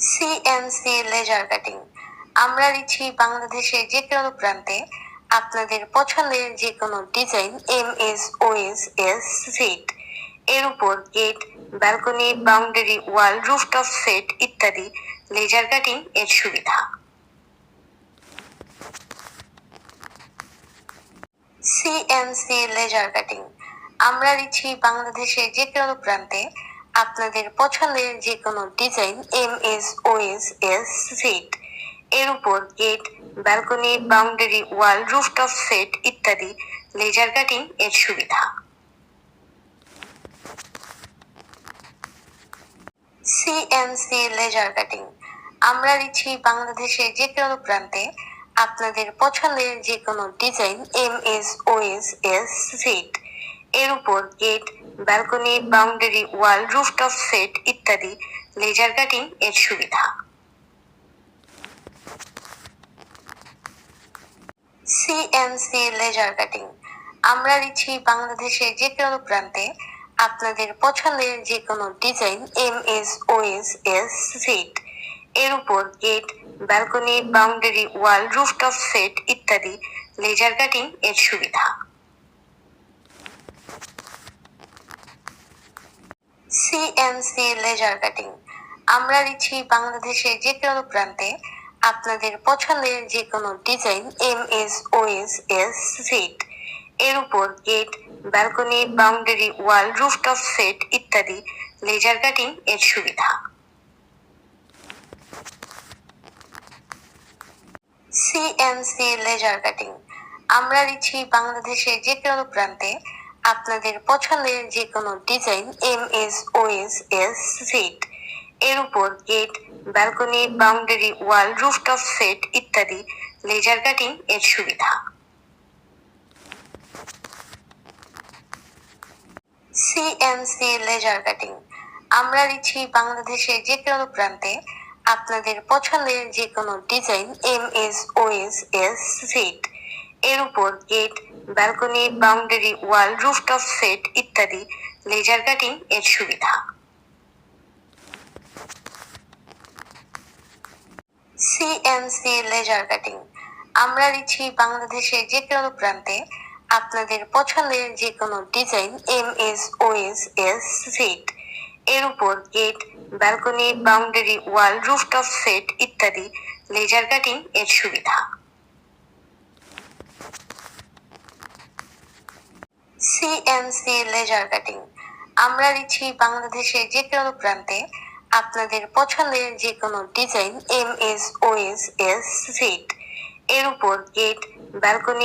CNC laser cutting. আমরা দিচ্ছি বাংলাদেশের যে কোনো প্রান্তে আপনাদের পছন্দের যে কোনো design, MS, OS, S, fit এর উপর gate, balcony, boundary wall, rooftop set ইত্যাদি লেজার কাটিং এর সুবিধা। CNC laser cutting. আমরা দিচ্ছি বাংলাদেশের যে কোনো প্রান্তে আপনাদের পছন্দের যে কোনো design, MS, OS, S, fit এর উপর gate, balcony, boundary wall, rooftop set ইত্যাদি লেজার কাটিং এর সুবিধা। CNC laser cutting. আমরা দিচ্ছি বাংলাদেশের যে কোনো প্রান্তে আপনাদের পছন্দের যে কোনো design, MS, OS, S, fit এর উপর gate, balcony, boundary wall, rooftop set ইত্যাদি লেজার কাটিং এর সুবিধা। CNC laser cutting. আমরা দিচ্ছি বাংলাদেশের যে কোনো প্রান্তে আপনাদের পছন্দের যে কোনো design, MS, OS, S, fit এর উপর gate, balcony, boundary wall, rooftop set ইত্যাদি লেজার কাটিং এর সুবিধা। CNC laser cutting. আমরা দিচ্ছি বাংলাদেশের যে কোনো প্রান্তে আপনাদের পছন্দের যে কোনো design, MS, OS, S, fit এর উপর gate, balcony, boundary wall, rooftop set ইত্যাদি লেজার কাটিং এর সুবিধা। CNC laser cutting. আমরা দিচ্ছি বাংলাদেশের যে কোনো প্রান্তে আপনাদের পছন্দের যে কোনো design, MS, OS, S, fit এর উপর gate, balcony, boundary wall, rooftop set ইত্যাদি লেজার কাটিং এর সুবিধা। CNC laser cutting. আমরা দিচ্ছি বাংলাদেশের যে কোনো প্রান্তে আপনাদের পছন্দের যে কোনো design, MS, OS, S, fit এর উপর gate, balcony, boundary wall, rooftop set ইত্যাদি লেজার কাটিং এর সুবিধা। CNC laser cutting. আমরা দিচ্ছি বাংলাদেশের যে কোনো প্রান্তে আপনাদের পছন্দের যে কোনো design, MS, OS, S, fit এর উপর gate, balcony, boundary wall, rooftop set ইত্যাদি লেজার কাটিং এর সুবিধা। CNC laser cutting. আমরা দিচ্ছি বাংলাদেশের যে কোনো প্রান্তে আপনাদের পছন্দের যে কোনো design, MS, OS, S, fit এর উপর গেট, ব্যালকনি,